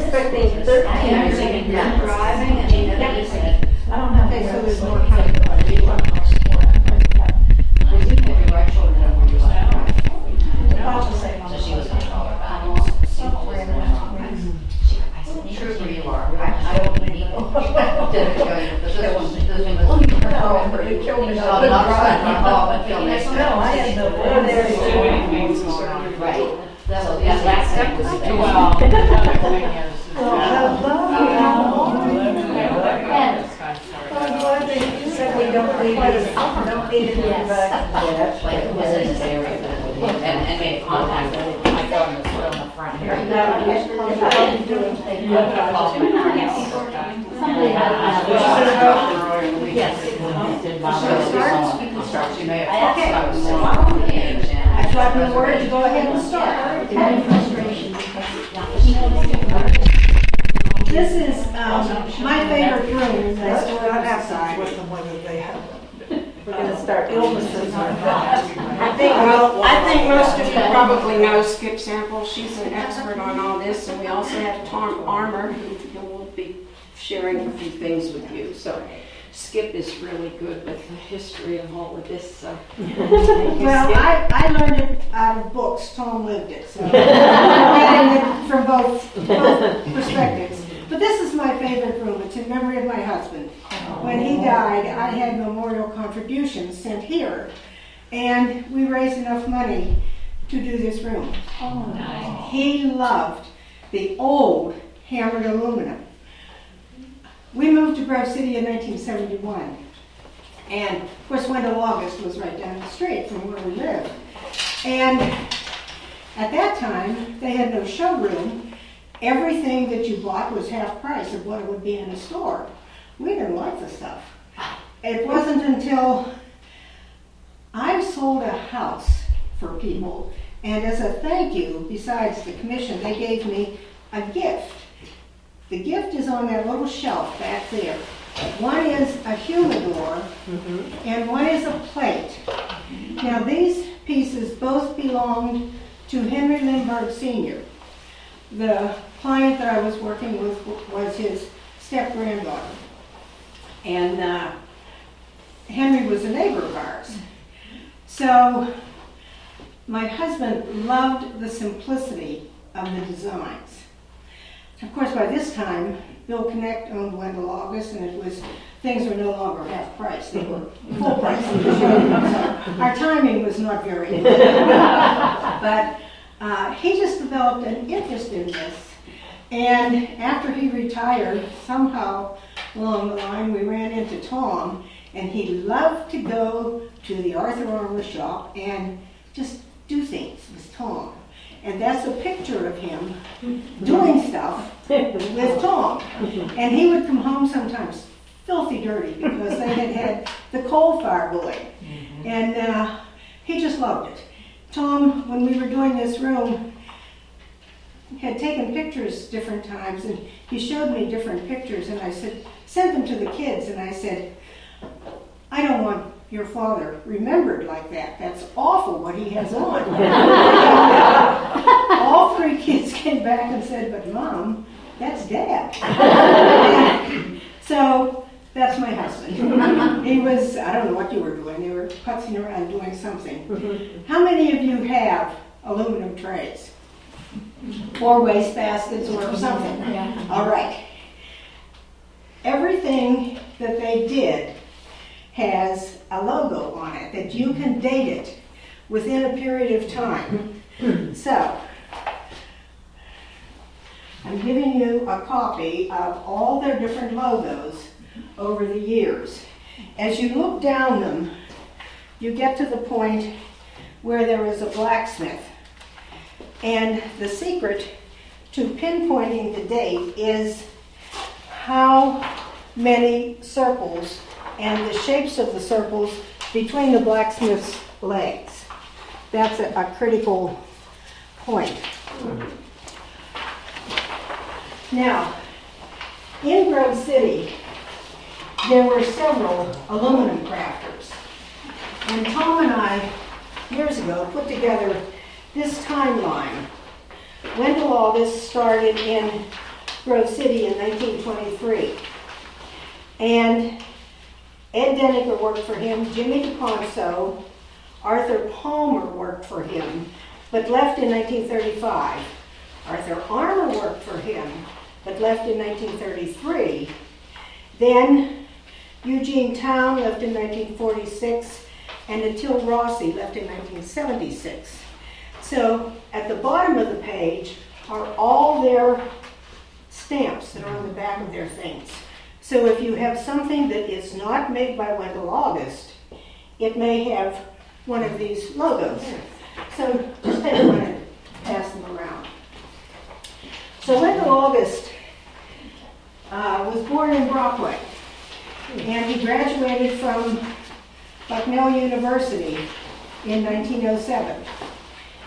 expecting 13 years of driving and I don't have. Okay, so there's more time. About the same. So she was controller. True where you are. I don't need it. It killed me. No, I had no. Right. So that last step was there. I'm glad they said we don't need it. Don't need it back. Like it was in this area, and made contact with it. I go in the front here. Yes. You may have. Okay. I thought we were to go ahead and start. This is my favorite room. I store it outside. We're going to start illnesses. I think most of you probably know Skip Sample. She's an expert on all this, and we also have Tom Armour, who will be sharing a few things with you. So Skip is really good with the history of all of this. So. Well, I learned it out of books. Tom lived it, so I'm getting it from both perspectives. But this is my favorite room. It's in memory of my husband. When he died, I had memorial contributions sent here, and we raised enough money to do this room. Oh, nice. He loved the old hammered aluminum. We moved to Grove City in 1971, and of course Wendell August was right down the street from where we lived. And at that time, they had no showroom. Everything that you bought was half price of what it would be in a store. We didn't like the stuff. It wasn't until I sold a house for people, and as a thank you, besides the commission, they gave me a gift. The gift is on that little shelf back there. One is a humidor, and one is a plate. Now these pieces both belonged to Henry Lindbergh Sr. The client that I was working with was his step-granddaughter. And Henry was a neighbor of ours. So my husband loved the simplicity of the designs. Of course, by this time, Bill Connect owned Wendell August, and things were no longer half price; they were full price. So our timing was not very good. But he just developed an interest in this, and after he retired, somehow along the line, we ran into Tom, and he loved to go to the Arthur Armour shop and just do things with Tom. And that's a picture of him doing stuff with Tom. And he would come home sometimes filthy dirty because they had the coal fire going. And he just loved it. Tom, when we were doing this room, had taken pictures different times, and he showed me different pictures, and I said, send them to the kids. And I said, I don't want your father remembered like that. That's awful what he has on. All three kids came back and said, but Mom, that's Dad. So that's my husband. He was, I don't know what you were doing. They were putzing around doing something. How many of you have aluminum trays? Or waste baskets or something? Yeah. All right. Everything that they did has a logo on it that you can date it within a period of time. So, I'm giving you a copy of all their different logos over the years. As you look down them, you get to the point where there is a blacksmith. And the secret to pinpointing the date is how many circles and the shapes of the circles between the blacksmith's legs. That's a critical point. Now, in Grove City, there were several aluminum crafters. And Tom and I, years ago, put together this timeline. Wendell August started in Grove City in 1923. And Ed Deniker worked for him, Jimmy DeConso, Arthur Palmer worked for him, but left in 1935. Arthur Armour worked for him, but left in 1933. Then Eugene Town left in 1946, and Attil Rossi left in 1976. So at the bottom of the page are all their stamps that are on the back of their things. So if you have something that is not made by Wendell August, it may have one of these logos. So just take one and pass them around. So Wendell August was born in Brockway, and he graduated from Bucknell University in 1907.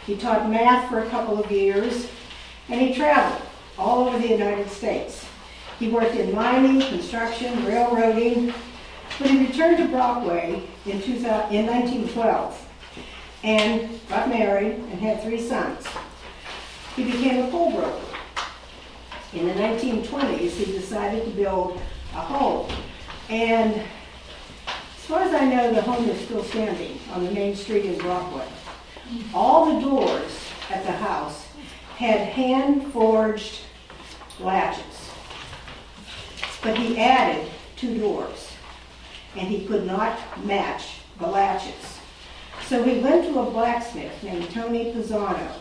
He taught math for a couple of years, and he traveled all over the United States. He worked in mining, construction, railroading, but he returned to Brockway in 1912 and got married and had 3 sons. He became a coal broker. In the 1920s, he decided to build a home. And as far as I know, the home is still standing on the main street in Brockway. All the doors at the house had hand-forged latches. But he added 2 doors, and he could not match the latches. So he went to a blacksmith named Tony Pisano,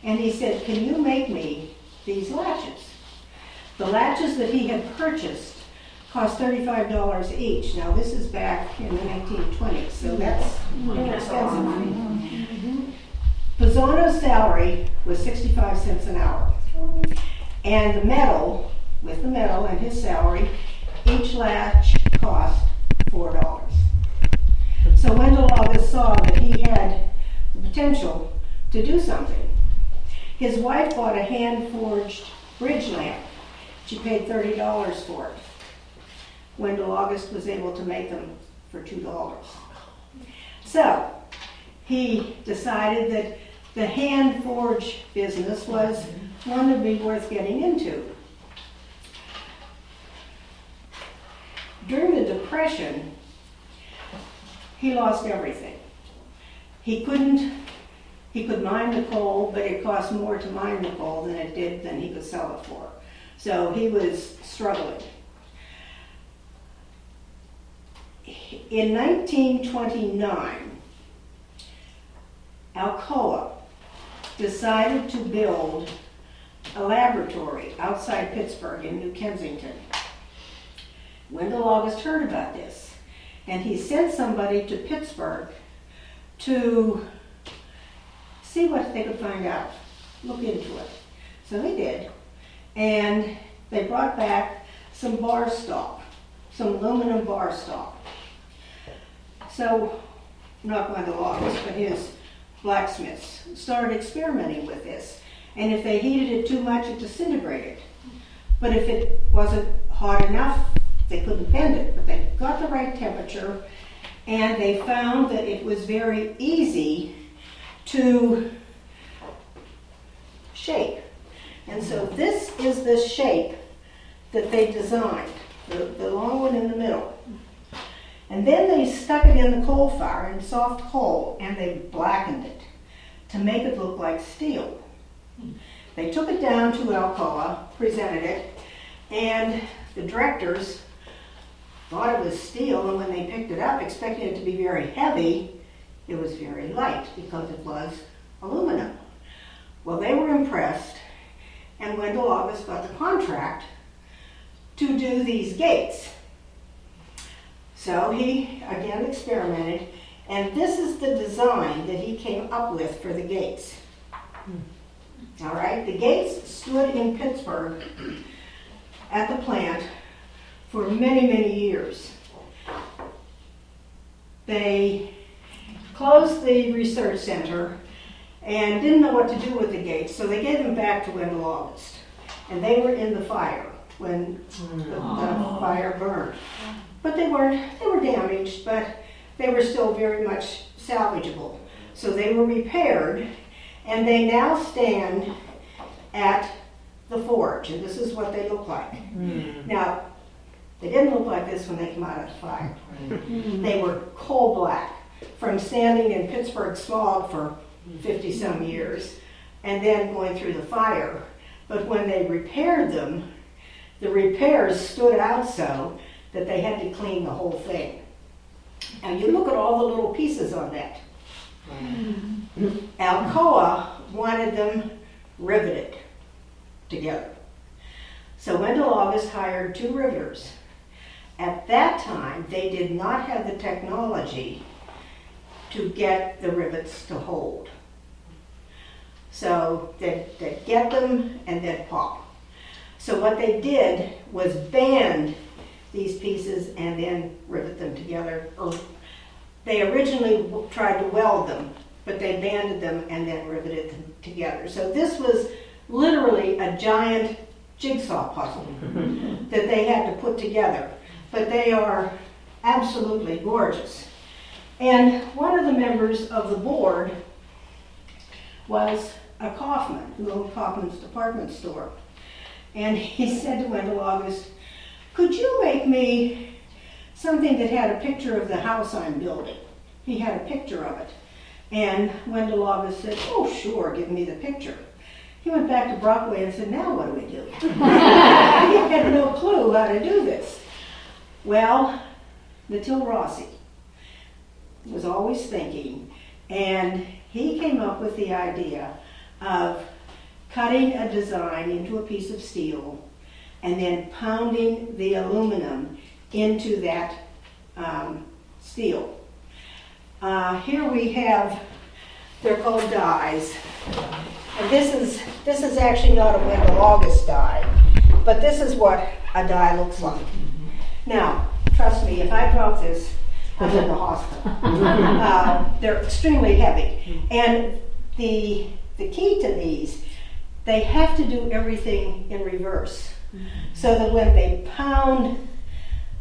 and he said, "Can you make me these latches?" The latches that he had purchased cost $35 each. Now this is back in the 1920s, so that's inexpensive. Pisano's salary was 65 cents an hour, and the metal, with the metal and his salary, each latch cost $4. So Wendell August saw that he had the potential to do something. His wife bought a hand-forged bridge lamp. She paid $30 for it. Wendell August was able to make them for $2. So he decided that the hand-forged business was one that would be worth getting into. During the Depression, he lost everything. He could mine the coal, but it cost more to mine the coal than he could sell it for. So he was struggling. In 1929, Alcoa decided to build a laboratory outside Pittsburgh in New Kensington. Wendell August heard about this, and he sent somebody to Pittsburgh to see what they could find out, look into it. So they did, and they brought back some bar stock, some aluminum bar stock. So, not Wendell August, but his blacksmiths started experimenting with this. And if they heated it too much, it disintegrated. But if it wasn't hot enough, they couldn't bend it. But they got the right temperature, and they found that it was very easy to shape. And so this is the shape that they designed, the long one in the middle. And then they stuck it in the coal fire, in soft coal, and they blackened it to make it look like steel. They took it down to Alcoa, presented it, and the directors thought it was steel, and when they picked it up, expecting it to be very heavy, it was very light because it was aluminum. Well, they were impressed, and Wendell August got the contract to do these gates. So he again experimented, and this is the design that he came up with for the gates. All right, the gates stood in Pittsburgh at the plant for many, many years. They closed the research center and didn't know what to do with the gates, so they gave them back to Wendell August. And they were in the fire when the fire burned. But they were damaged, but they were still very much salvageable. So they were repaired, and they now stand at the forge, and this is what they look like. Now, they didn't look like this when they came out of the fire. They were coal black from standing in Pittsburgh smog for 50-some years and then going through the fire. But when they repaired them, the repairs stood out so that they had to clean the whole thing. And you look at all the little pieces on that. Alcoa wanted them riveted together. So Wendell August hired 2 riveters. At that time, they did not have the technology to get the rivets to hold. So they'd get them and they'd pop. So what they did was band these pieces and then rivet them together. They originally tried to weld them, but they banded them and then riveted them together. So this was literally a giant jigsaw puzzle that they had to put together. But they are absolutely gorgeous. And one of the members of the board was a Kaufman, who owned Kaufman's department store. And he said to Wendell August, "Could you make me something that had a picture of the house I'm building?" He had a picture of it. And Wendell August said, "Oh, sure, give me the picture." He went back to Brockway and said, "Now what do we do?" He had no clue how to do this. Well, Natil Rossi was always thinking, and he came up with the idea of cutting a design into a piece of steel and then pounding the aluminum into that steel. Here we have, they're called dies. And this is actually not a Wendell August die, but this is what a die looks like. Now, trust me, if I drop this, I'm in the hospital. They're extremely heavy. And the key to these, they have to do everything in reverse. So that when they pound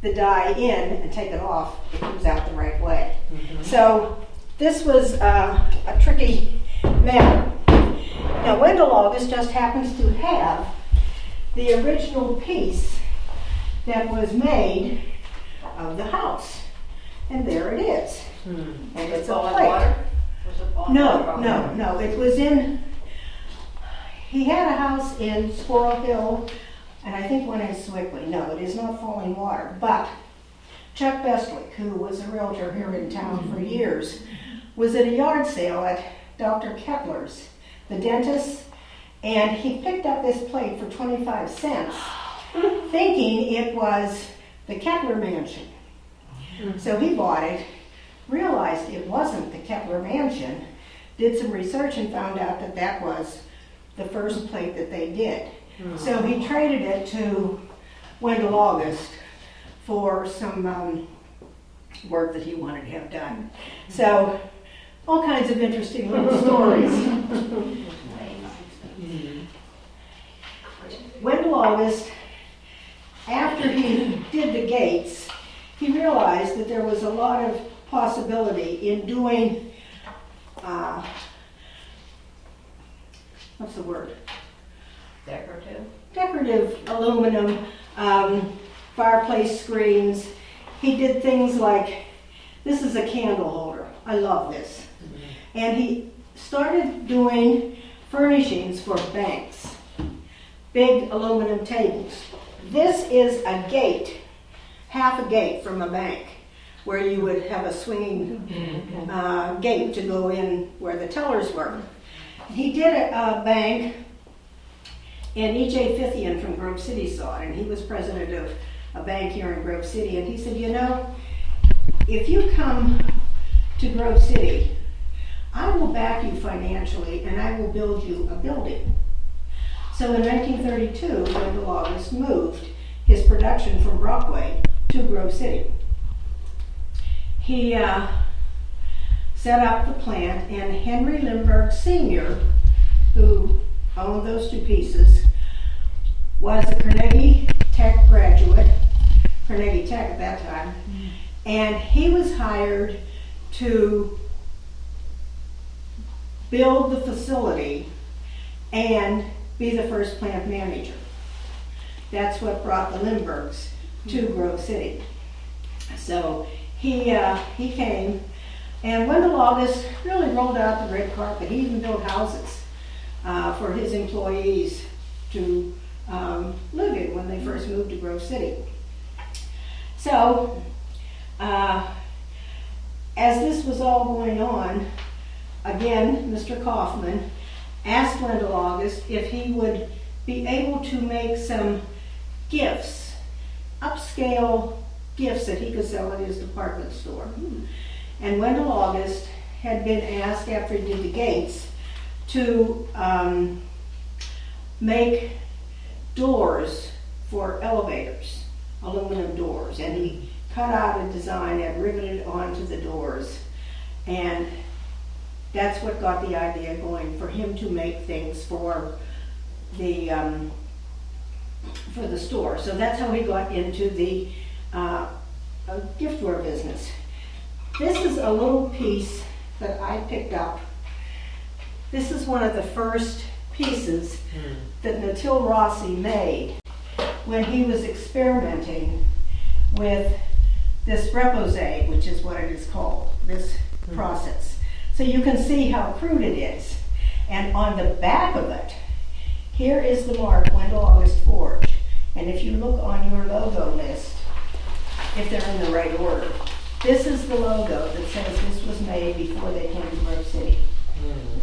the die in and take it off, it comes out the right way. So this was a tricky matter. Now, Wendell August just happens to have the original piece that was made of the house. And there it is. And it's a plate. Was it all in water? No. It was in, he had a house in Squirrel Hill, and I think one in Swickley. No, it is not falling water. But Chuck Bestwick, who was a realtor here in town for years, was at a yard sale at Dr. Kepler's, the dentist, and he picked up this plate for 25 cents, thinking it was the Kepler mansion. So he bought it, realized it wasn't the Kepler mansion, did some research and found out that that was the first plate that they did. So he traded it to Wendell August for some work that he wanted to have done. So all kinds of interesting little stories. Wendell August, after he did the gates, he realized that there was a lot of possibility in doing, what's the word? Decorative? Decorative aluminum, fireplace screens. He did things like, this is a candle holder. I love this. And he started doing furnishings for banks, big aluminum tables. This is a gate, half a gate from a bank, where you would have a swinging gate to go in where the tellers were. He did a bank, and E.J. Fithian from Grove City saw it, and he was president of a bank here in Grove City, and he said, you know, if you come to Grove City, I will back you financially, and I will build you a building. So in 1932, Wendell August moved his production from Brockway to Grove City. He set up the plant, and Henry Lindbergh Sr., who owned those two pieces, was a Carnegie Tech graduate, Carnegie Tech at that time, and he was hired to build the facility and be the first plant manager. That's what brought the Lindberghs to Grove City. So he came, and Wendell August really rolled out the red carpet. He even built houses for his employees to live in when they first moved to Grove City. So, as this was all going on, again, Mr. Kaufman asked Wendell August if he would be able to make some gifts, upscale gifts that he could sell at his department store. And Wendell August had been asked, after he did the gates, to make doors for elevators, aluminum doors. And he cut out a design and riveted onto the doors. And that's what got the idea going for him to make things for the store. So that's how he got into the giftware business. This is a little piece that I picked up. This is one of the first pieces that Natil Rossi made when he was experimenting with this repose, which is what it is called, this process. So you can see how crude it is. And on the back of it, here is the mark, Wendell August Forge. And if you look on your logo list, if they're in the right order, this is the logo that says this was made before they came to Grove City.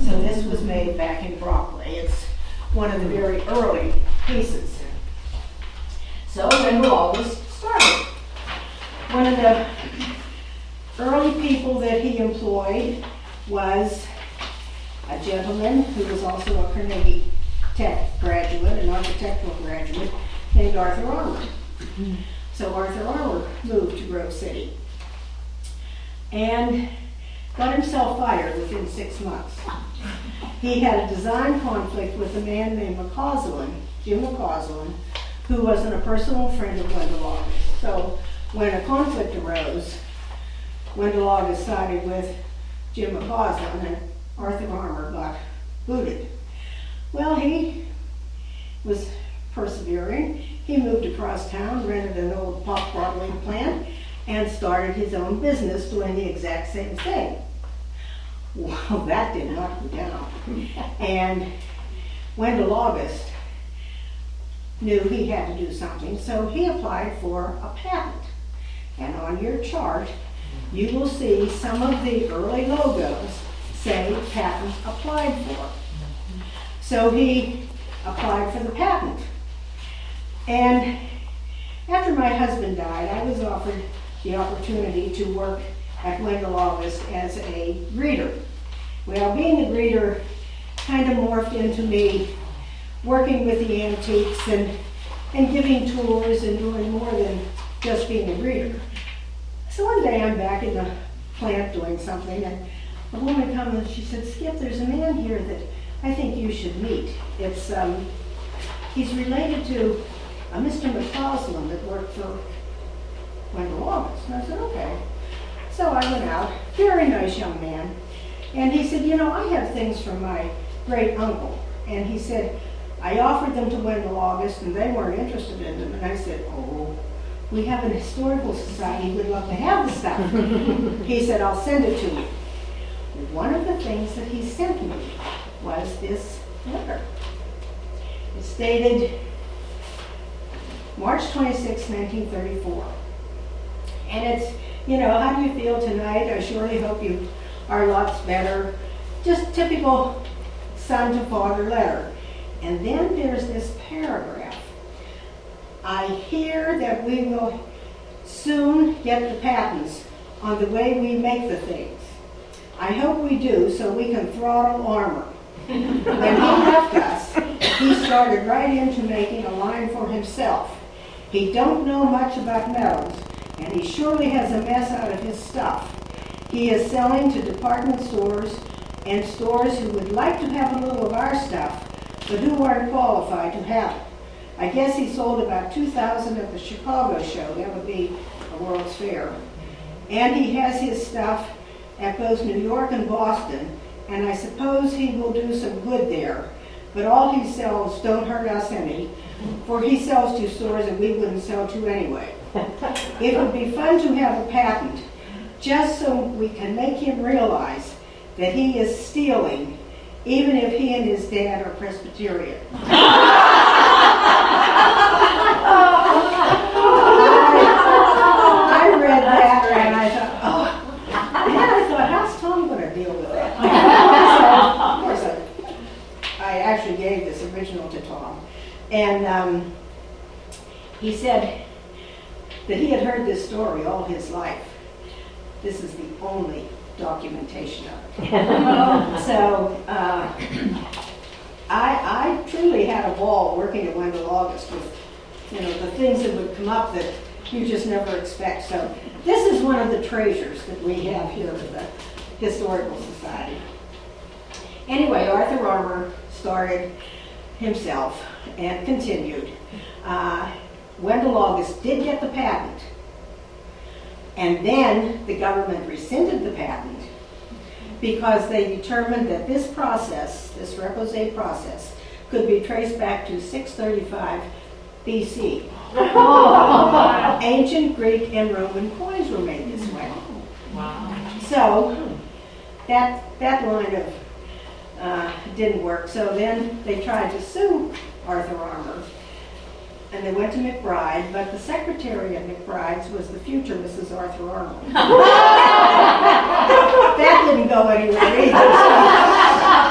So this was made back in Broccoli. It's one of the very early pieces. So Wendell August started. One of the early people that he employed was a gentleman who was also a Carnegie Tech graduate, an architectural graduate, named Arthur Armour. So Arthur Armour moved to Grove City and got himself fired within 6 months. He had a design conflict with a man named Jim McCausland, who wasn't a personal friend of Wendell August. So when a conflict arose, Wendell August sided with Jim McCausland and Arthur Armour got booted. Well, he was persevering. He moved across town, rented an old pop bottling plant, and started his own business doing the exact same thing. Well, that did not go down. And Wendell August knew he had to do something, so he applied for a patent. And on your chart, you will see some of the early logos say patent applied for. So he applied for the patent. And after my husband died, I was offered the opportunity to work at Wendell August as a greeter. Well, being a greeter kind of morphed into me working with the antiques and giving tours and doing more than just being a greeter. So one day I'm back in the plant doing something, and a woman comes and she said, "Skip, there's a man here that I think you should meet. He's related to a Mr. McCausland that worked for Wendell August." And I said, "Okay." So I went out, very nice young man, and he said, "I have things from my great uncle." And he said, "I offered them to Wendell August and they weren't interested in them." And I said, "Oh, we have an historical society, we'd love to have the stuff." He said, "I'll send it to you." One of the things that he sent me was this letter. It's dated March 26, 1934. And it's, how do you feel tonight? I surely hope you are lots better. Just typical son to father letter. And then there's this paragraph. "I hear that we will soon get the patents on the way we make the things. I hope we do so we can throttle Armour." When he left us, he started right into making a line for himself. He don't know much about metals, and he surely has a mess out of his stuff. He is selling to department stores and stores who would like to have a little of our stuff, but who aren't qualified to have it. I guess he sold about 2,000 at the Chicago show. That would be a World's Fair. And he has his stuff at both New York and Boston, and I suppose he will do some good there. but all he sells don't hurt us any, for he sells to stores that we wouldn't sell to anyway. It would be fun to have a patent, just so we can make him realize that he is stealing, even if he and his dad are Presbyterian. I read that and I thought, oh, and then I thought, how's Tom going to deal with that? Of course, I actually gave this original to Tom. And he said that he had heard this story all his life. This is the only documentation of it. So I truly had a ball working at Wendell August with, the things that would come up that you just never expect. So this is one of the treasures that we have here at the Historical Society. Anyway, Arthur Armour started himself and continued. Wendell August did get the patent, and then the government rescinded the patent because they determined that this process, this repoussé process, could be traced back to 635 BC. Ancient Greek and Roman coins were made this way. Wow. So that line of didn't work. So then they tried to sue Arthur Armour, and they went to McBride, but the secretary at McBride's was the future Mrs. Arthur Armour. That didn't go anywhere either.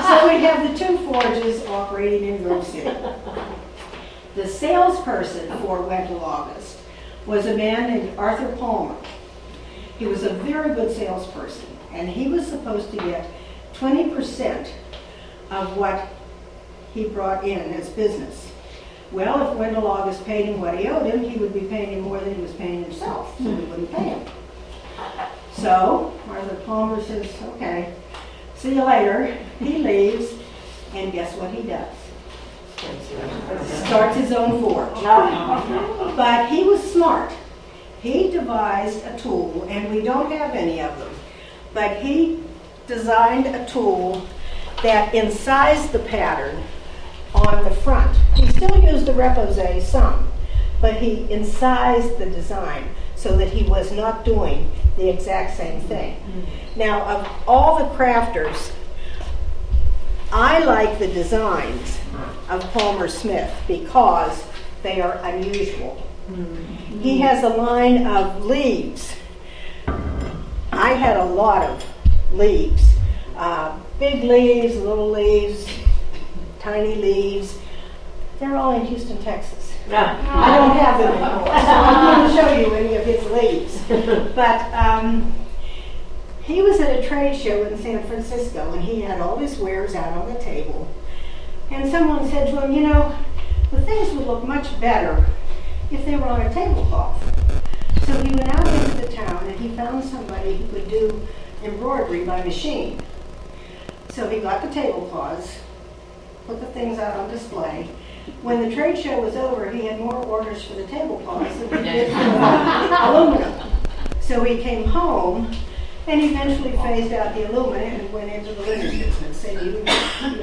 So we have the two forges operating in Grove City. The salesperson for Wendell August was a man named Arthur Palmer. He was a very good salesperson, and he was supposed to get 20% of what he brought in as business. Well, if Wendell August paid him what he owed him, he would be paying him more than he was paying himself, so he wouldn't pay him. So Arthur Palmer says, okay, see you later. He leaves, and guess what he does? Starts his own forge. But he was smart. He devised a tool, and we don't have any of them, but he designed a tool that incised the pattern on the front. He still used the repoussé some, but he incised the design so that he was not doing the exact same thing. Now, of all the crafters, I like the designs of Palmer Smith because they are unusual. He has a line of leaves. I had a lot of leaves. Big leaves, little leaves, tiny leaves. They're all in Houston, Texas. I don't have them anymore, so I'm going to show you any of his leaves. But he was at a trade show in San Francisco, and he had all his wares out on the table. And someone said to him, the things would look much better if they were on a tablecloth. So he went out into the town, and he found somebody who could do embroidery by machine. So he got the tablecloths, put the things out on display. When the trade show was over, he had more orders for the tablecloths than he did for aluminum. So he came home and eventually phased out the aluminum and went into the linen business. And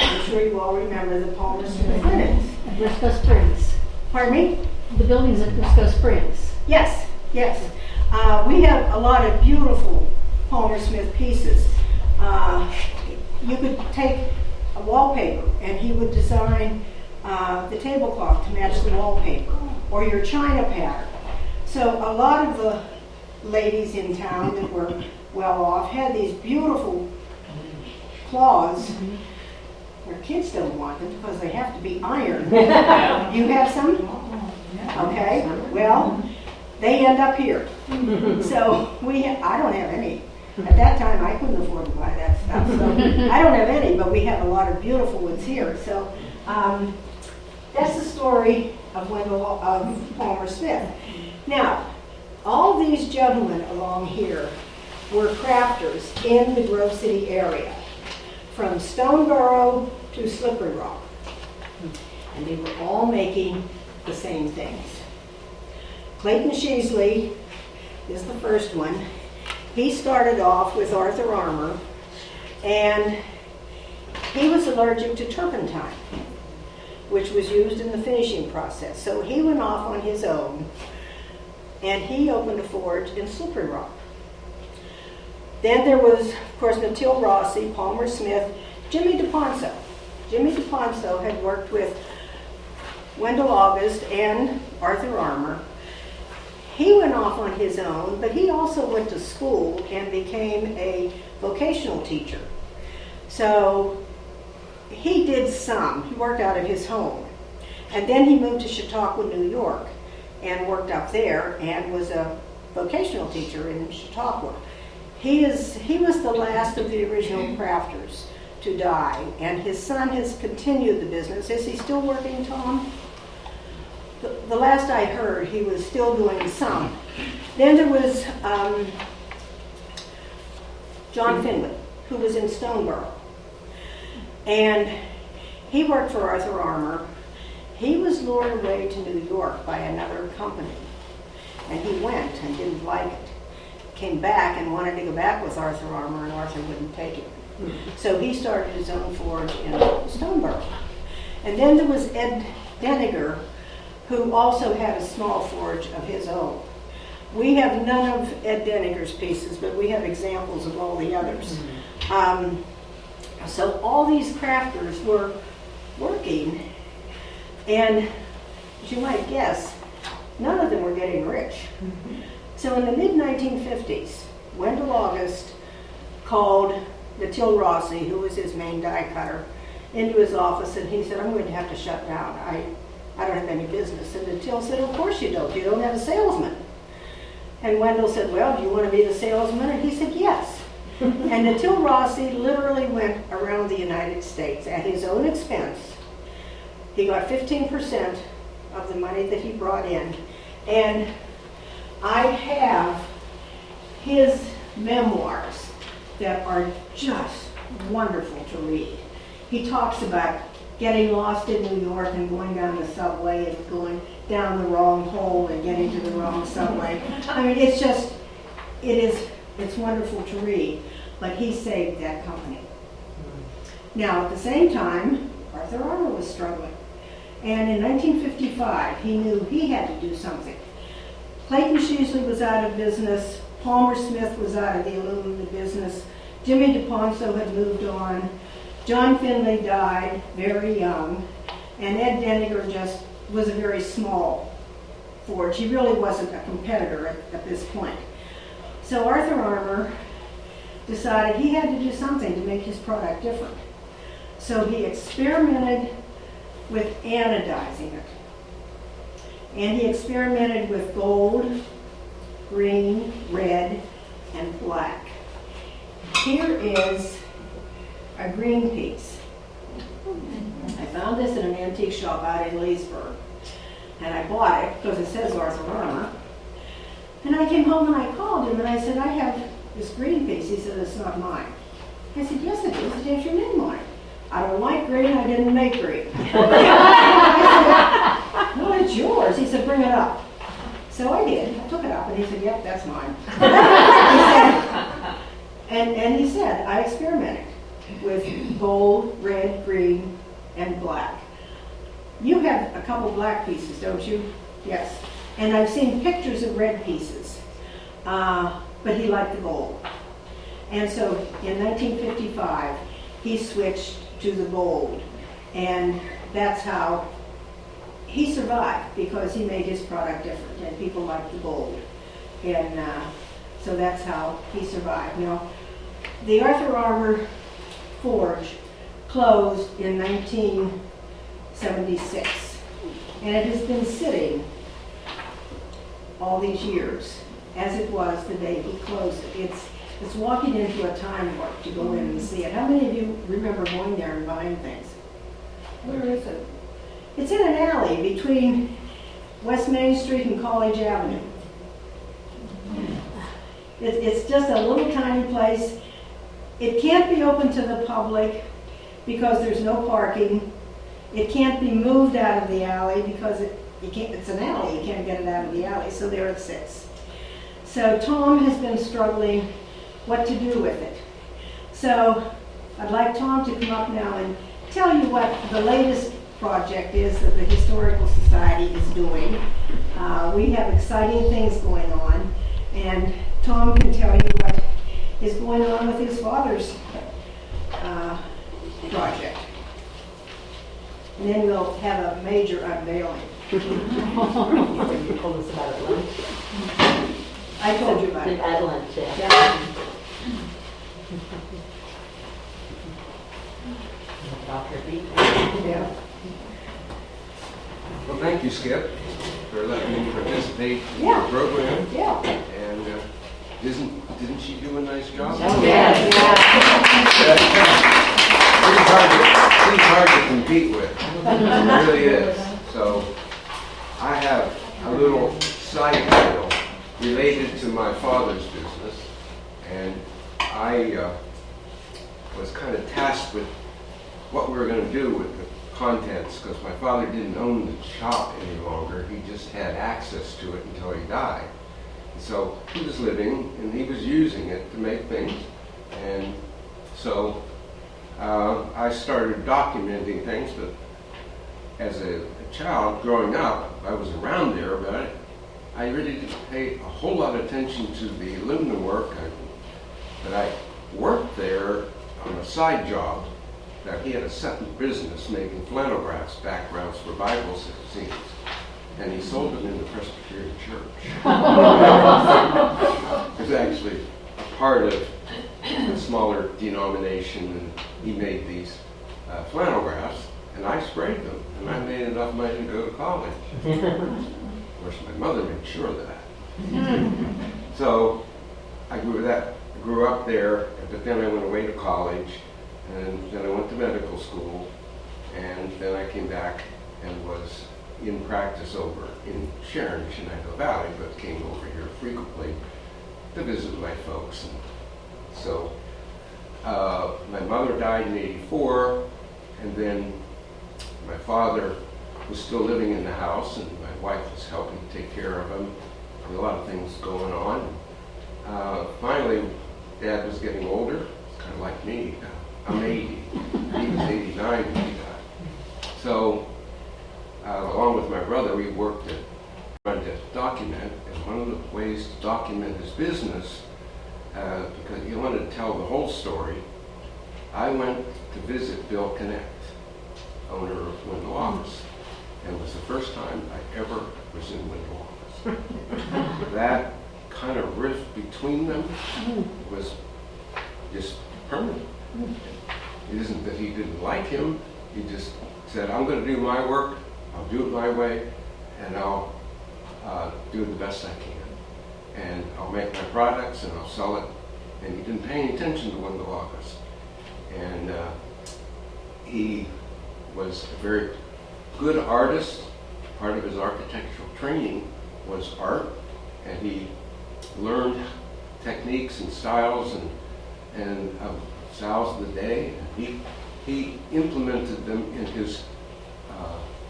I'm sure you all remember the Palmer Smith linens. Briscoe Springs. Pardon me? The building's at Briscoe Springs. Yes. We have a lot of beautiful Palmer Smith pieces. You could take a wallpaper and he would design the tablecloth to match the wallpaper, or your china pattern. So a lot of the ladies in town that were well off had these beautiful cloths. Their kids don't want them because they have to be ironed. You have some? Okay, well, they end up here. So I don't have any. At that time, I couldn't afford to buy that stuff. So I don't have any, but we have a lot of beautiful ones here. So that's the story of Palmer Smith. Now, all these gentlemen along here were crafters in the Grove City area, from Stoneborough to Slippery Rock. And they were all making the same things. Clayton Sheasley is the first one. He started off with Arthur Armour, and he was allergic to turpentine. which was used in the finishing process. So he went off on his own, and he opened a forge in Slippery Rock. Then there was, of course, Natil Rossi, Palmer Smith, Jimmy DePonso. Jimmy DePonso had worked with Wendell August and Arthur Armour. He went off on his own, but he also went to school and became a vocational teacher. So he did some. He worked out of his home. And then he moved to Chautauqua, New York, and worked up there and was a vocational teacher in Chautauqua. He was the last of the original crafters to die, and his son has continued the business. Is he still working, Tom? The last I heard, he was still doing some. Then there was John Finley, who was in Stoneboro. And he worked for Arthur Armour. He was lured away to New York by another company. And he went and didn't like it. Came back and wanted to go back with Arthur Armour, and Arthur wouldn't take him. So he started his own forge in Stoneboro. And then there was Ed Deniger, who also had a small forge of his own. We have none of Ed Deniger's pieces, but we have examples of all the others. So all these crafters were working, and as you might guess, none of them were getting rich. So in the mid-1950s, Wendell August called Natil Rossi, who was his main die cutter, into his office, and he said, I'm going to have to shut down. I don't have any business. And Natil said, of course you don't. You don't have a salesman. And Wendell said, well, do you want to be the salesman? And he said, yes. And Natil Rossi literally went around the United States at his own expense. He got 15% of the money that he brought in. And I have his memoirs that are just wonderful to read. He talks about getting lost in New York and going down the subway and going down the wrong hole and getting to the wrong subway. I mean, it's wonderful to read, but he saved that company. Now, at the same time, Arthur Armour was struggling. And in 1955, he knew he had to do something. Clayton Sheasley was out of business. Palmer Smith was out of the aluminum business. Jimmy DePonso had moved on. John Finley died very young. And Ed Deniger just was a very small forge. He really wasn't a competitor at this point. So Arthur Armour decided he had to do something to make his product different. So he experimented with anodizing it. And he experimented with gold, green, red, and black. Here is a green piece. I found this in an antique shop out in Leesburg. And I bought it because it says Arthur Armour. And I came home and I called him and I said, I have this green piece. He said, it's not mine. I said, yes it is. It has your name on it. I don't like green. I didn't make green. I said, no, it's yours. He said, bring it up. So I did. I took it up and he said, yep, that's mine. And he said, I experimented with gold, red, green, and black. You have a couple black pieces, don't you? Yes. And I've seen pictures of red pieces, but he liked the gold. And so in 1955, he switched to the gold. And that's how he survived, because he made his product different and people liked the gold. And so that's how he survived. Now, the Arthur Armour forge closed in 1976. And it has been sitting all these years, as it was the day he closed it. It's walking into a time warp to go in and see it. How many of you remember going there and buying things? Where is it? It's in an alley between West Main Street and College Avenue. It's just a little tiny place. It can't be open to the public because there's no parking. It can't be moved out of the alley because it's an alley. You can't get it out of the alley, so there it sits. So Tom has been struggling what to do with it. So I'd like Tom to come up now and tell you what the latest project is that the Historical Society is doing. We have exciting things going on, and Tom can tell you what is going on with his father's project. And then we'll have a major unveiling. You told us about it lunch. I told you about it. At lunch, yeah. Yeah. Dr. B. Yeah. Well, thank you, Skip, for letting me participate in Yeah. the program. Yeah. And didn't she do a nice job? Oh, yeah. Pretty hard to compete with. It really is. So I have a little side title related to my father's business, and I was kind of tasked with what we were going to do with the contents, because my father didn't own the shop any longer. He just had access to it until he died. So he was living and he was using it to make things. And so I started documenting things, but as a child growing up, I was around there, but I really didn't pay a whole lot of attention to the aluminum work. But I worked there on a side job. That he had a second business making flannel graphs backgrounds for Bible scenes, and he sold them in the Presbyterian Church. It was actually a part of a smaller denomination, and he made these flannel graphs, and I sprayed them, and I made enough money to go to college. Of course, my mother made sure of that. So I grew up there, but then I went away to college. And then I went to medical school, and then I came back and was in practice over in Sharon, Shenango Valley, but came over here frequently to visit my folks. And so my mother died in '84, and then my father was still living in the house, and my wife was helping take care of him. There were a lot of things going on. Finally, Dad was getting older, kind of like me. I'm 80. He was 89 when he died. So, along with my brother, we worked at trying to document. And one of the ways to document his business, because you wanted to tell the whole story, I went to visit Bill Connect, owner of Wendell Office. And it was the first time I ever was in Wendell Office. That kind of rift between them was just permanent. It isn't that he didn't like him, he just said, I'm going to do my work, I'll do it my way, and I'll do it the best I can. And I'll make my products and I'll sell it. And he didn't pay any attention to Wendell Office. And he was a very good artist. Part of his architectural training was art, and he learned techniques and styles and styles of the day. He implemented them in his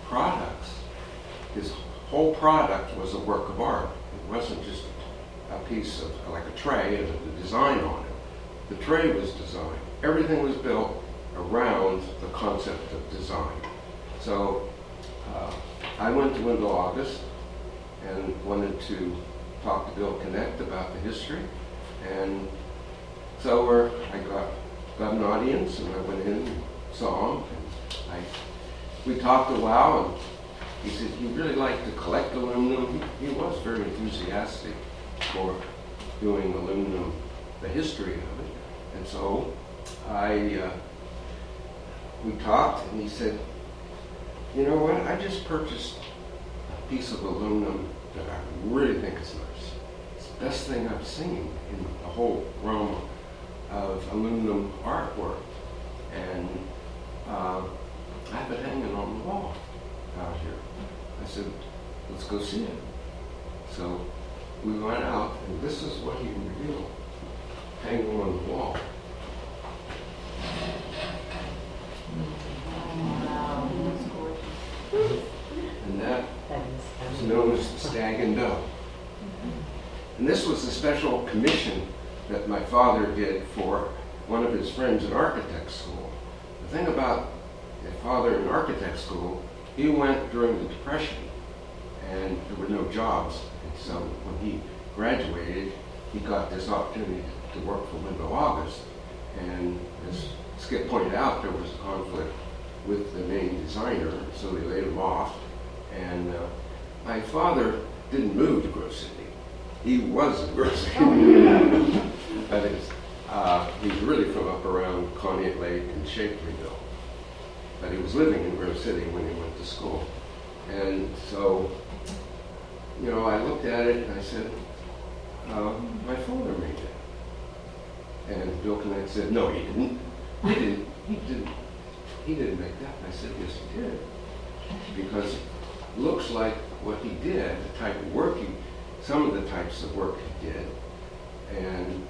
products. His whole product was a work of art. It wasn't just a piece of, like a tray and a design on it. The tray was designed. Everything was built around the concept of design. So I went to Wendell August and wanted to talk to Bill Connect about the history. And so I got an audience, and I went in and saw him. And we talked a while, and he said he really liked to collect aluminum. He was very enthusiastic for doing aluminum, the history of it. And so we talked, and he said, you know what, I just purchased a piece of aluminum that I really think is nice. It's the best thing I've seen in the whole realm of aluminum artwork. And I have it hanging on the wall out here. I said, let's go see it. So we went out, and this is what he revealed, hanging on the wall. Wow, that's gorgeous. And that is known as the Stag and Doe. And this was a special commission that my father did for one of his friends in architect school. The thing about father in architect school, he went during the Depression, and there were no jobs. And so when he graduated, he got this opportunity to work for Wendell August. And as Skip pointed out, there was a conflict with the main designer, so they laid him off. And my father didn't move to Grove City. He was in Grove City. That is, he's really from up around Conneaut Lake and Shapleyville. But he was living in Grove City when he went to school. And so, you know, I looked at it and I said, my father made it. And Bill Connect said, no, he didn't. He didn't make that. And I said, yes, he did. Because it looks like what he did, the type of work some of the types of work he did. And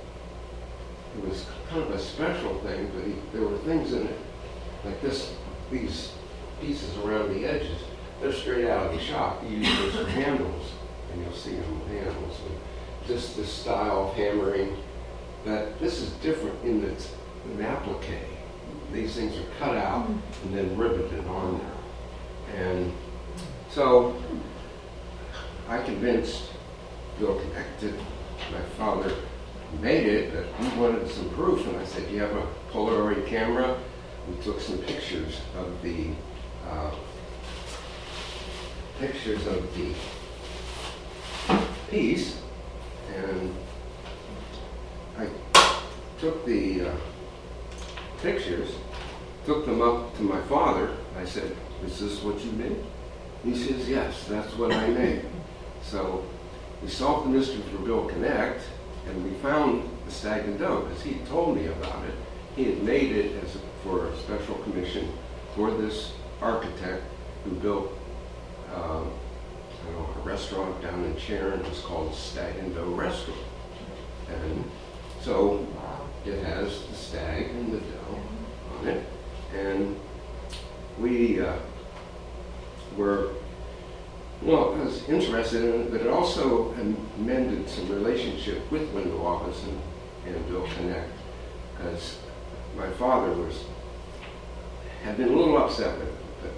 it was kind of a special thing, but there were things in it, like these pieces around the edges, they're straight out of the shop. You use those for handles, and you'll see them with handles. And just this style of hammering, that this is different in its applique. These things are cut out and then riveted on there. And so I convinced Bill Connect that my father made it, but he wanted some proof. And I said, do you have a Polaroid camera? We took some pictures of the piece, and I took the pictures, took them up to my father. I said, is this what you made? He says, yes, that's what I made. So we solved the mystery for Bill Connect, and we found the Stag and Doe, because he told me about it. He had made it for a special commission for this architect who built a restaurant down in Sharon. It was called Stag and Doe Restaurant. And so it has the stag and the doe on it. And we were, well, I was interested in it, but it also amended some relationship with Wendell August and Bill Connect, because my father had been a little upset with it, but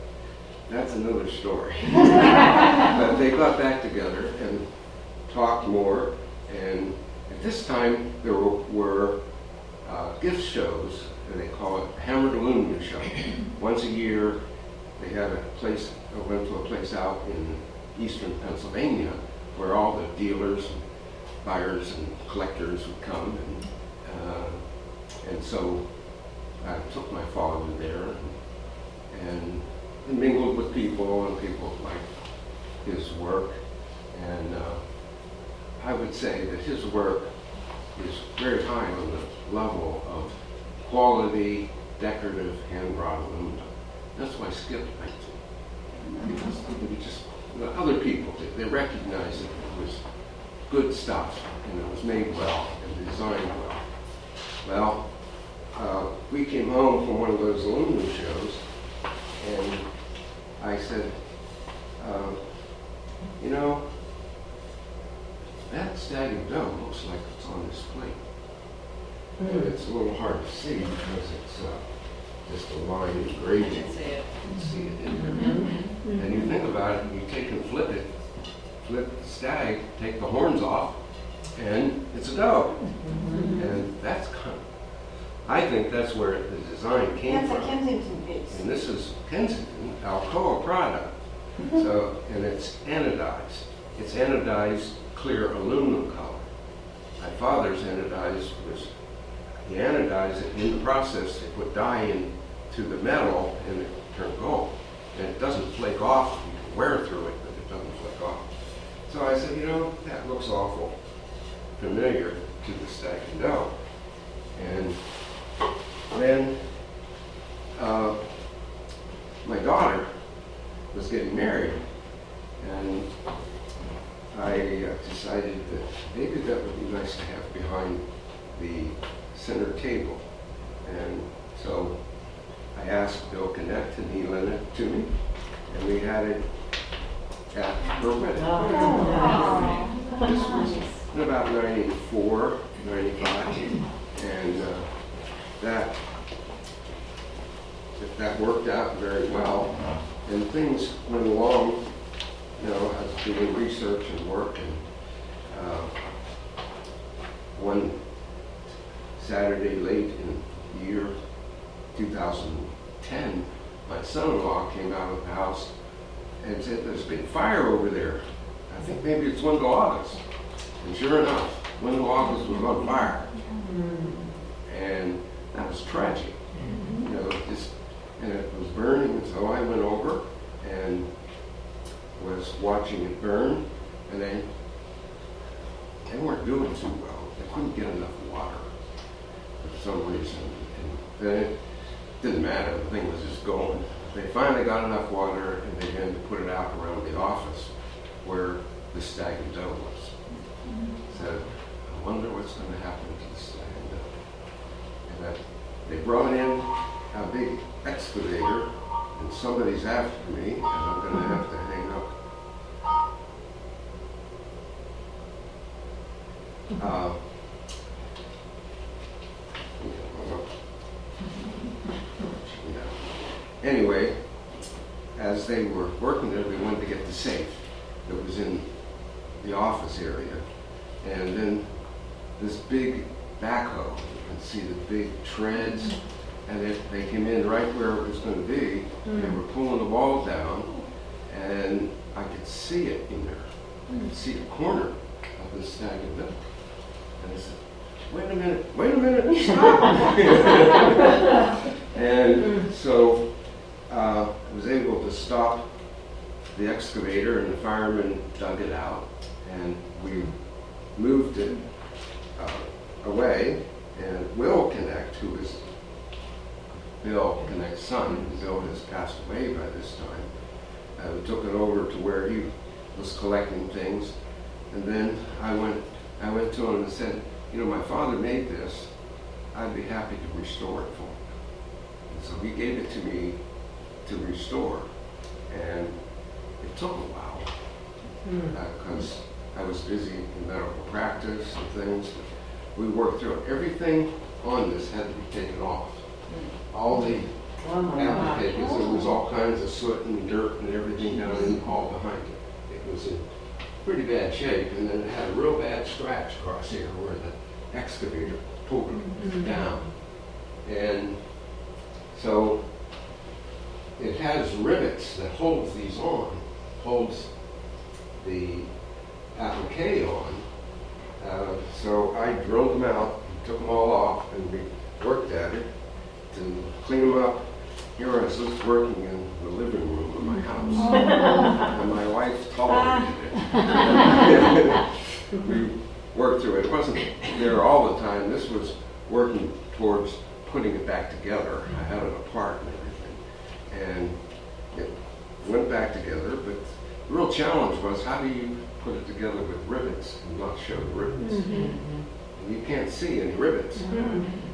that's another story. But they got back together and talked more, and at this time there were gift shows, and they call it Hammered Aluminum Show. Once a year, they had a place, I went to a place out in eastern Pennsylvania where all the dealers and buyers and collectors would come, and so I took my father there and mingled with people, and people liked his work. And I would say that his work is very high on the level of quality, decorative, hand-wrought aluminum. That's why Skip liked it. Because other people did. They recognized that it was good stuff, and it was made well, and designed well. Well, we came home from one of those aluminum shows, and I said, you know, that Stag and Doe looks like it's on this plate. But it's a little hard to see because it's just a line engraving. You can see it in there. And you think about it, you take and flip the stag, take the horns off, and it's a doe. And that's kind of, I think that's where the design came from. That's a Kensington piece. And this is Kensington, Alcoa product. So, and it's anodized. It's anodized clear aluminum color. My father's anodized was, he anodized it. In the process, they put dye into the metal and it turned gold. And it doesn't flake off. You can wear through it, but it doesn't flake off. So I said, you know, that looks awful familiar to the Stag and Doe. And then my daughter was getting married, and I decided that maybe that would be nice to have behind the center table. And so I asked Bill Connect, and he lent it to me, and we had it at her wedding. This was in about 94, 95, and that that worked out very well, and things went along, I was doing research and work, and one Saturday late in the year 2010, my son-in-law came out of the house and said, "There's a big fire over there. I think maybe it's Wendell August." And sure enough, Wendell August was on fire. And that was tragic. And it was burning, and so I went over and was watching it burn, and they weren't doing too well. They couldn't get enough water for some reason. And then it didn't matter, the thing was just going. They finally got enough water, and they began to put it out around the office where the stag and doe was. Said, "I wonder what's going to happen to the stag and doe." And that they brought in a big excavator, and somebody's after me, and I'm going to have to hang up. Anyway, as they were working there, they wanted to get the safe that was in the office area. And then this big backhoe, you can see the big treads, and they came in right where it was going to be. They were pulling the wall down, and I could see it in there. I could see the corner of the stag and doe. And I said, wait a minute, stop! And so I was able to stop the excavator, and the firemen dug it out, and we moved it away, and Will Connect, who is Bill Connect's son, Bill has passed away by this time, we took it over to where he was collecting things, and then I went to him and said, my father made this, I'd be happy to restore it for him. And so he gave it to me to restore, and it took a while, because I was busy in medical practice and things. We worked through it. Everything on this had to be taken off. All the applications, there was all kinds of soot and dirt and everything down in the hall behind it. It was in pretty bad shape, and then it had a real bad scratch across here where the excavator pulled it down. And so it has rivets that holds these on, holds the applique on. So I drilled them out, took them all off, and we worked at it to clean them up. Here I was just working in the living room of my house, and my wife tolerated it. We worked through it. It wasn't there all the time. This was working towards putting it back together. I had it apart and everything, and it went back together. But the real challenge was, how do you put it together with rivets and not show the rivets? And you can't see any rivets,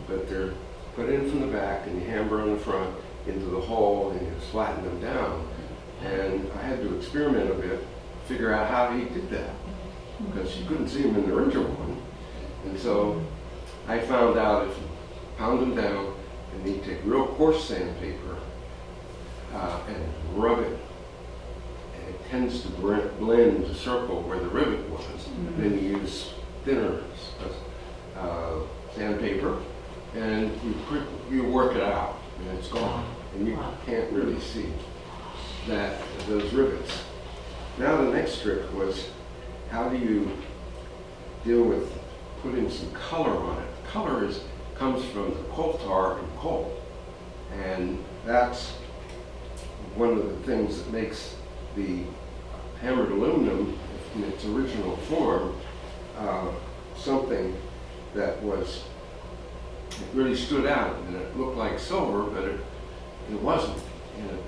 but they're put in from the back, and you hammer on the front into the hole, and you flatten them down. And I had to experiment a bit, figure out how he did that, because you couldn't see them in the original one. And so I found out if you pound them down, and you take real coarse sandpaper and rub it, and it tends to blend the circle where the rivet was. Then you use thinner sandpaper, and you work it out, and it's gone, and you can't really see those rivets. Now the next trick was, how do you deal with putting some color on it? Color comes from the coal tar and coal, and that's one of the things that makes the hammered aluminum in its original form something that was, it really stood out, and it looked like silver, but it wasn't,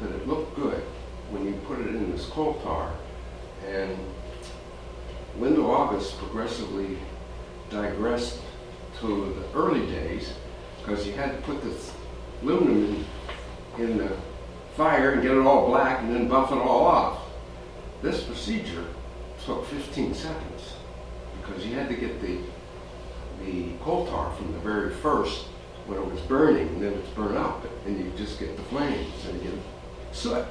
but it looked good when you put it in this coal tar. And Wendell August progressively digressed to the early days, because you had to put this aluminum in the fire and get it all black and then buff it all off. This procedure took 15 seconds, because you had to get the coal tar from the very first when it was burning, and then it's burned up, and you just get the flames and you get soot.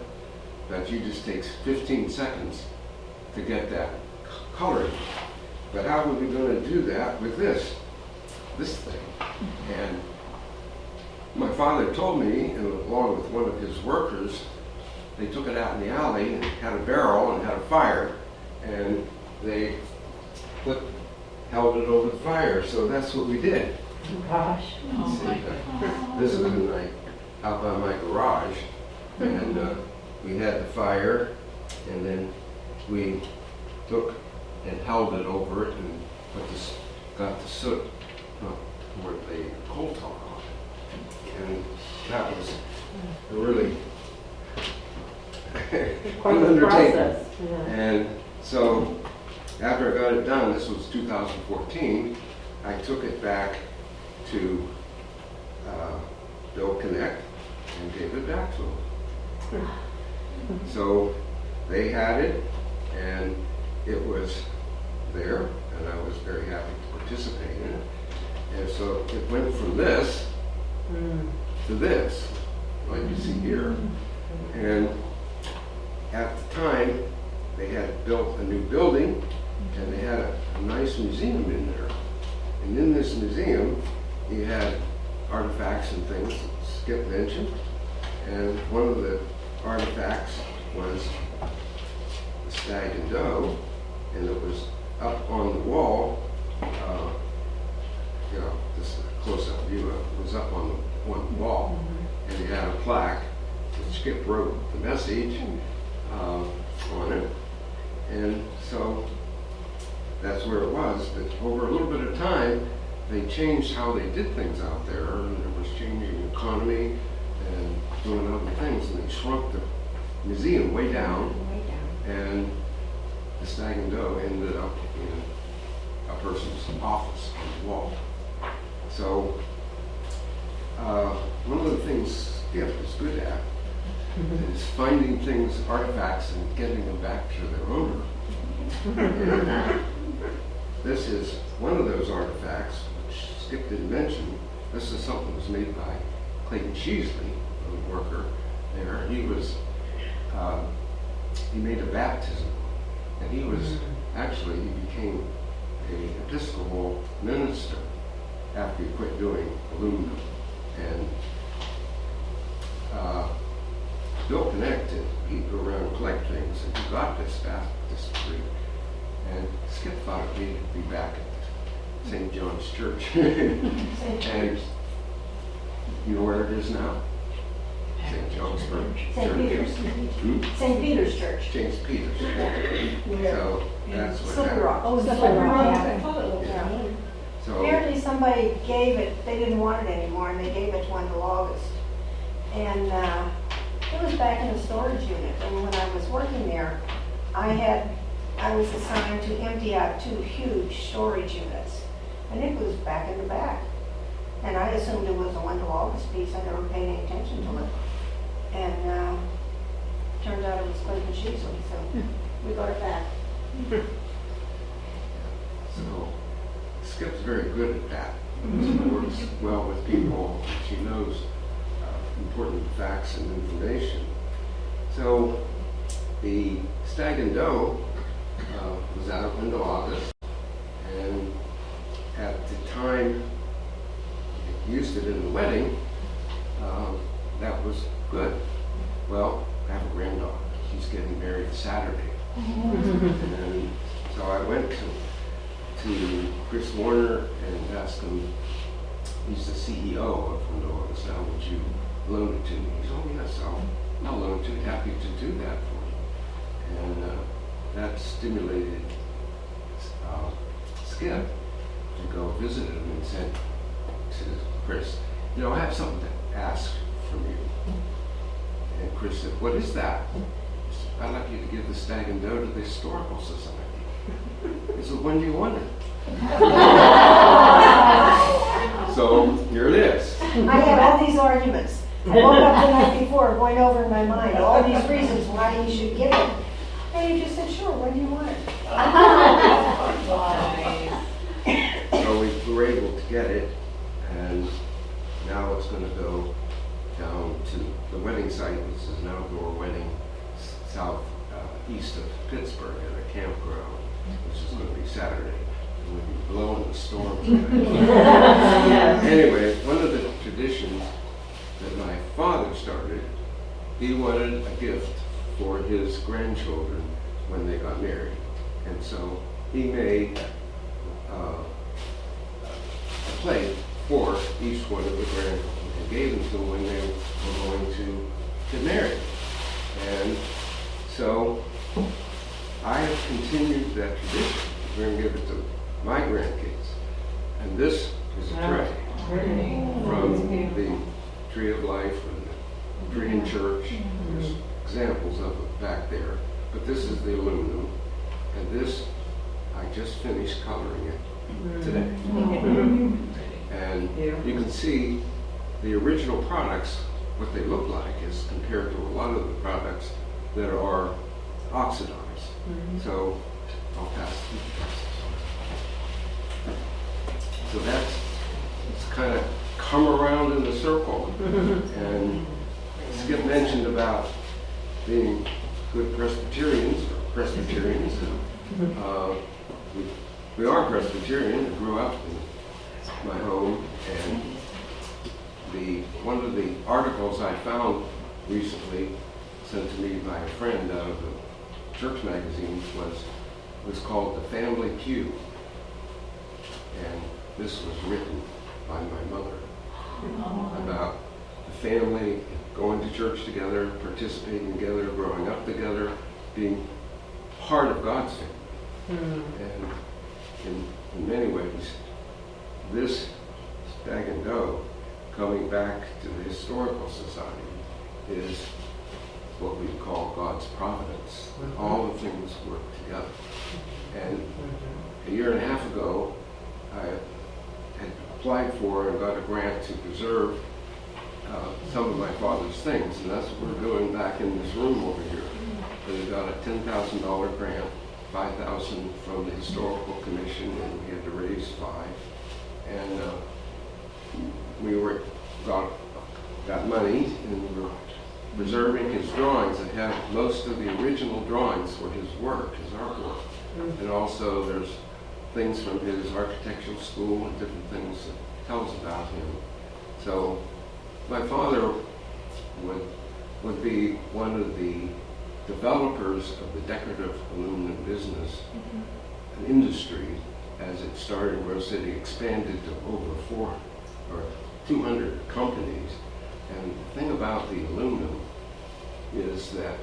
But you just takes 15 seconds to get that coloring. But how were we going to do that with this thing? And my father told me, and along with one of his workers, they took it out in the alley and had a barrel and had a fire, and they held it over the fire. So that's what we did. Gosh. Oh my God. This is out by my garage, and we had the fire, and then we took and held it over it and got the soot for the coal tar on it. And that was a really Quite an the undertaking. process. Yeah. And so after I got it done, this was 2014, I took it back to Bill Connect and gave it back to them. So they had it, and it was there, and I was very happy to participate in it. And so it went from this to this, like you see here. And at the time, they had built a new building, and they had a nice museum in there. And in this museum, you had artifacts and things that Skip mentioned. And one of the artifacts was the stag and doe, and it was up on the wall. This is a close-up view of it. Was up on the one wall, and it had a plaque that Skip wrote the message on it. And so that's where it was. But over a little bit of time, they changed how they did things out there, and there was changing the economy and doing other things, and they shrunk the museum way down, and the stag and doe ended up in a person's office on the wall. So one of the things Skip is good at is finding things, artifacts, and getting them back to their owner. And this is one of those artifacts, which Skip didn't mention. This is something that was made by Clayton Sheasley, a worker there. He made a baptism, and he became an Episcopal minister after he quit doing aluminum. And Bill connected. He'd go around and collect things, and he got this baptistry. And Skip thought it needed to be back at St. John's Church. And you know where it is now? St. John's Church. St. Peter's. St. Peter's Church. St. Peter's. So that's what Slippery happened. Rock. Oh, Slippery Slippery Rock. Rock, Yeah. I thought it looked Yeah. familiar. So Apparently somebody gave it, they didn't want it anymore, and they gave it to Wendell August. And it was back in the storage unit, and when I was working there, I was assigned to empty out 2 huge storage units, and it was back in the back. And I assumed it was a Wendell August piece, I never paid any attention to it. And turned out it was Clayton Sheasley, so we got it back. So Skip's very good at that. She works well with people. She knows important facts and information. So the stag and doe was out of Wendell August, and at the time they used it in the wedding. That was good. Well, I have a granddaughter. She's getting married Saturday. And so I went to Chris Warner and asked him, he's the CEO of Wendell August now, would you loan it to me? He said, oh yes, I'll loan it to you, happy to do that for you. And that stimulated Skip to go visit him and said to Chris, you know, I have something to ask from you. And Chris said, what is that? He said, I'd like you to give the stag and doe to the Historical Society. He said, when do you want it? So here it is. I had all these arguments. I woke up the night before going over in my mind all these reasons why you should give it. And he just said, sure, when do you want it? So we were able to get it, and now it's going to go down to the wedding site. This is an outdoor wedding east of Pittsburgh at a campground, which is going to be Saturday. And we'll be blowing the storms. Anyway, one of the traditions that my father started, he wanted a gift for his grandchildren when they got married. And so he made a plate for each one of the grandchildren and gave them to them when they were going to get married. And so I have continued that tradition. We're going to give it to my grandkids. And this is a tray from the Tree of Life and the Tree in Church. There's examples of it back there. But this is the aluminum. And this, I just finished coloring it today. And you can see the original products, what they look like is compared to a lot of the products that are oxidized. So I'll pass through the process. So it's kind of come around in a circle. And Skip mentioned about being good Presbyterians. We are Presbyterian. I grew up in my home, and one of the articles I found recently, sent to me by a friend out of the church magazine, was called The Family Pew. And this was written by my mother about the family going to church together, participating together, growing up together, being part of God's family. And in many ways, this Stag and Go, coming back to the Historical Society, is what we call God's providence. All the things work together. And a year and a half ago, I had applied for and got a grant to preserve some of my father's things, and that's what we're doing back in this room over here. We got a $10,000 grant, $5,000 from the Historical Commission, and we had to raise $5,000. And we got money, and we were preserving his drawings. I have most of the original drawings for his work, his artwork. And also there's things from his architectural school and different things that tells about him. So my father would be one of the developers of the decorative aluminum business, an industry, as it started in Rose City, expanded to over 200 companies. And the thing about the aluminum is that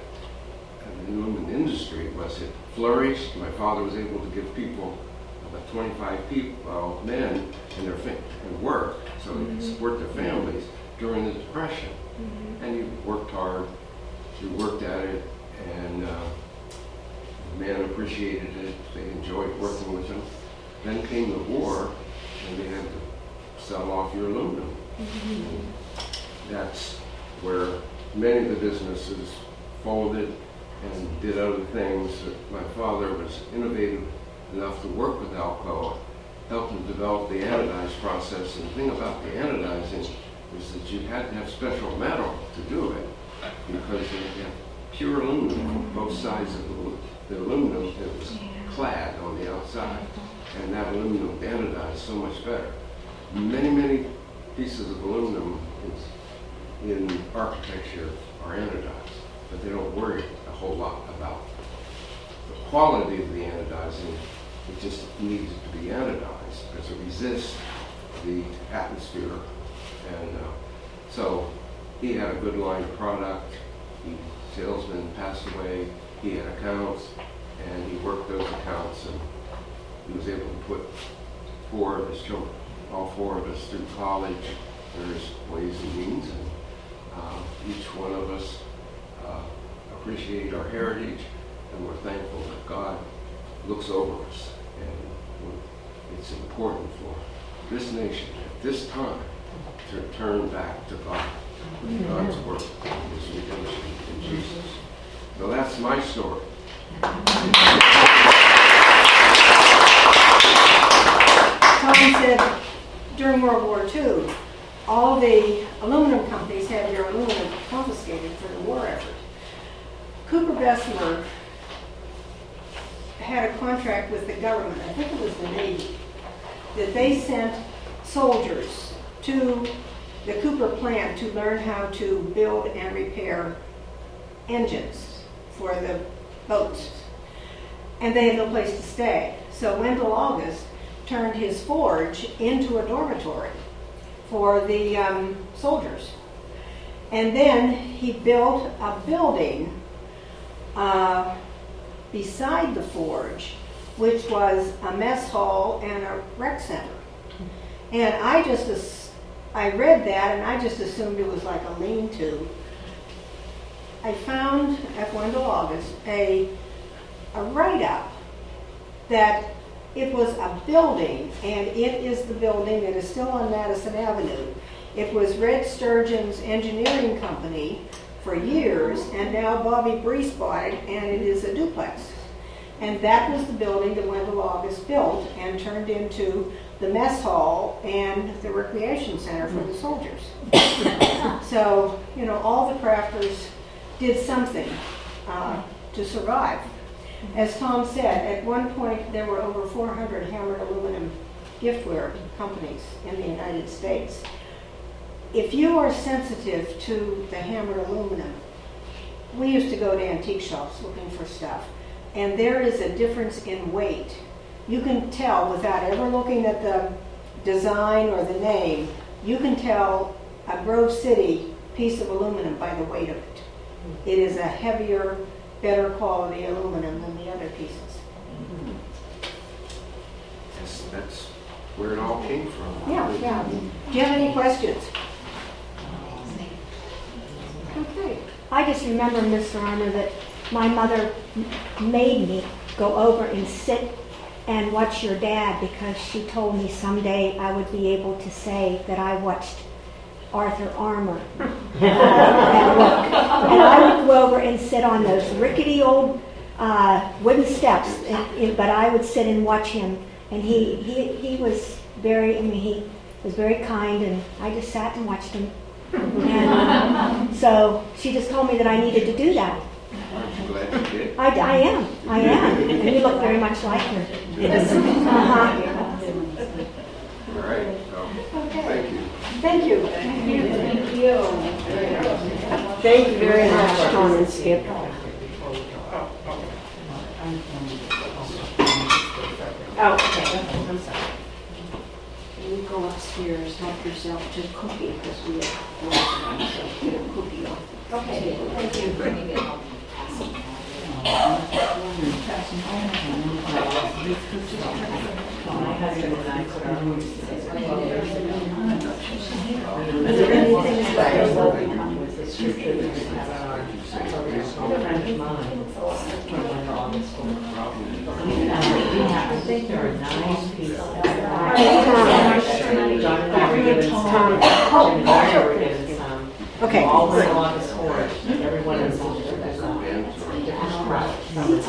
the aluminum industry it flourished. My father was able to give people, about 25 people, men, and work, so he could support their families during the Depression. And he worked hard, he worked at it, and the men appreciated it, they enjoyed working with him. Then came the war, and they had to sell off your aluminum. That's where many of the businesses folded and did other things. My father was innovative enough to work with Alcoa, helped him develop the anodized process. And the thing about the anodizing is that you had to have special metal to do it, because you had pure aluminum on both sides of the aluminum that was clad on the outside. And that aluminum anodized so much better. Many pieces of aluminum in architecture are anodized, but they don't worry a whole lot about the quality of the anodizing. It just needs to be anodized because it resists the atmosphere. And so he had a good line of product. The salesman passed away. He had accounts, and he worked those accounts, and he was able to put all four of us through college. There's ways and means, and each one of us appreciate our heritage, and we're thankful that God looks over us. And it's important for this nation at this time to turn back to God, God's work, His redemption in Jesus. So that's my story. Tom said during World War II, all the aluminum companies had their aluminum confiscated for the war effort. Cooper Bessemer had a contract with the government, I think it was the Navy, that they sent soldiers to the Cooper plant to learn how to build and repair engines for the boats. And they had no place to stay. So Wendell August turned his forge into a dormitory for the soldiers. And then he built a building beside the forge, which was a mess hall and a rec center. And I read that and I just assumed it was like a lean-to. I found at Wendell August a write-up that it was a building, and it is the building that is still on Madison Avenue. It was Red Sturgeon's engineering company for years, and now Bobby Brees bought it, and it is a duplex. And that was the building that Wendell August built and turned into the mess hall and the recreation center for the soldiers. So, you know, all the crafters did something to survive. As Tom said, at one point there were over 400 hammered aluminum giftware companies in the United States. If you are sensitive to the hammered aluminum, we used to go to antique shops looking for stuff, and there is a difference in weight. You can tell without ever looking at the design or the name, you can tell a Grove City piece of aluminum by the weight of it. It is a heavier, better quality aluminum than the other pieces. That's where it all came from. Yeah. Do you have any questions? Okay. I just remember, Mr. Armour, that my mother made me go over and sit and watch your dad because she told me someday I would be able to say that I watched Arthur Armour at work. And I would go over and sit on those rickety old wooden steps, but I would sit and watch him. And he was he was very kind, and I just sat and watched him. And so she just told me that I needed to do that. Aren't you glad you did? I am. And you look very much like her. Uh-huh. All right. So, thank you. Thank you. Thank you very much, Tom and Skip. Okay, I'm sorry. Can you go upstairs, help yourself to a cookie, because we have lots of them, so get a cookie off. Okay, thank you. My husband and I put our roots together. Is there anything There's that what we come with this scripture that we have on our, a friend of mine, when all this going I think there are 9 pieces. John and I were given some, and Maria were given some. Okay, All good. the August forward, everyone is on different sprouts. There's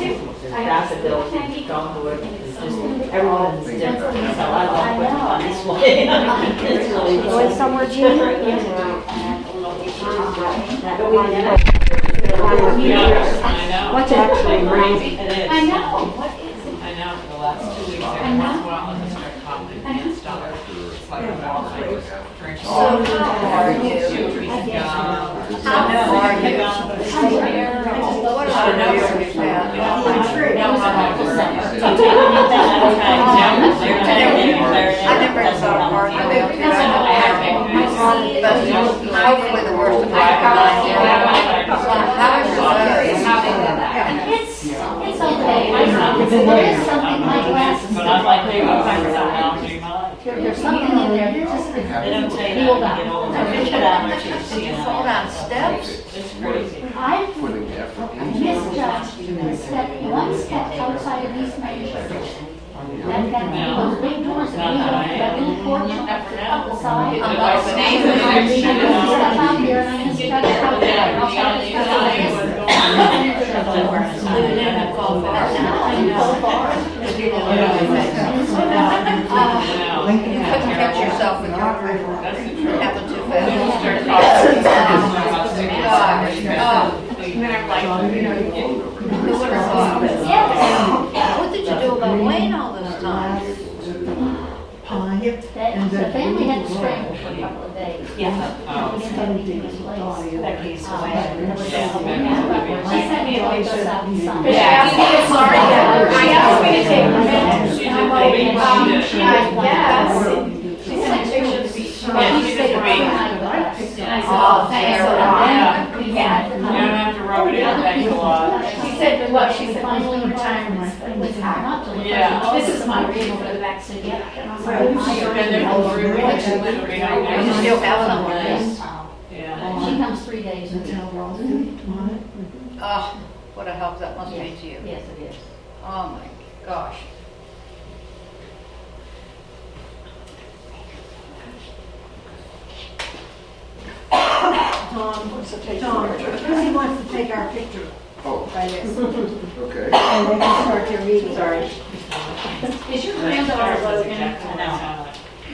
daffodils, dogwood, it's just, everyone's different. So I love putting on this way. It's really Going fun. somewhere, Gina? I know. What's actually Crazy. It is. I know, what is it? I know, for the last 2 weeks, every once in a while, I'm gonna start coughing and can't stop. It's like a ball, I just drink all the are you? 2 weeks of gum. How are you? What I know where it's at. I never saw a part of it. But hopefully the worst of my How is your It's okay. There is something like last. But I'm like, hey, I'm fine with that. There's something in there, you're just, They don't tell you healed that, you up. know, Get out. you fall down steps? It's crazy. I Putting effort into misjudged a step, one step outside of these measures. And then those big doors that we have, that little porch up the side. I step out here and I just step out there. I'll step You couldn't catch yourself with your That's the truth. at the Yes. What did you do about Wayne all this time? The family had to scramble for a couple of days. Yeah. We didn't have anything in place. That case was She sent me a link to South Side. Yeah, I'm sorry, she asked me to take her minutes, and I'm like, I guess. She sent pictures. Well, she stayed overnight with us. Oh, thanks a lot. We Yeah, had, you don't have to rub it in, thanks a lot. She said, well, she said, finally retirement, but it was not till the Yeah. This is my reason for the vaccine. You've been there for 3 weeks, and literally how You still have some days. Yeah. She comes 3 days a week. Oh, what a help that must be to you. Yes, it is. Oh my gosh. Tom, Lucy wants to take our picture Oh, by this, okay. and they can start your meeting. Sorry. Is your granddaughter Logan? No.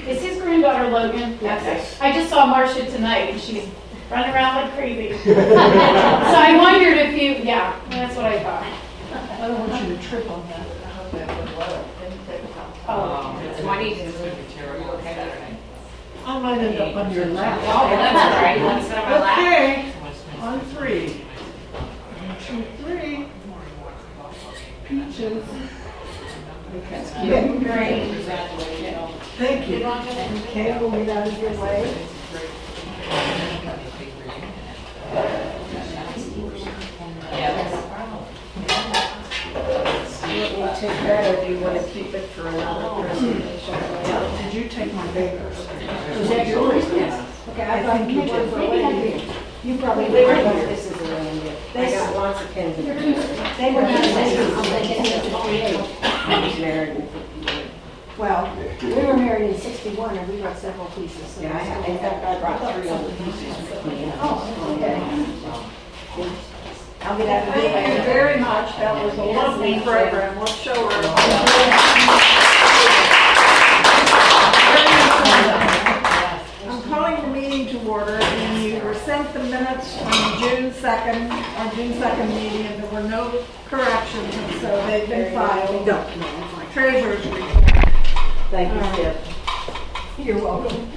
Is his granddaughter Logan? Yes. I just saw Marcia tonight, and she's running around like crazy. So I wondered if you, yeah, that's what I thought. I don't want you to trip on that. I hope that would low. Oh, It's my niece, it's gonna be terrible. Okay. I might end up on your lap. Oh, that's all right. You want to sit on my lap? Okay, on 3. 1, 2, 3. Peaches. Okay. great. Thank you. Okay, we'll get out of your way. You want me to take that, or do you want to keep it for another presentation? Did you take my papers? Was that yours? Yes. Okay, I think you did. Maybe I did. You probably They were did. here. This is around it. I got lots of pens and papers. They were not I was married in 58. Well, we were married in 61 and we wrote several pieces. So Yeah, in fact, I brought 3 other pieces with me. Oh, okay. I'll get out of your Thank you way. very much. That was a lovely program. Let's show her. I'm calling the meeting to order, and you were sent the minutes from June 2nd, our June 2nd meeting, and there were no corrections, and so they've been filed. Treasurer's report. Thank you, Skip. You're welcome.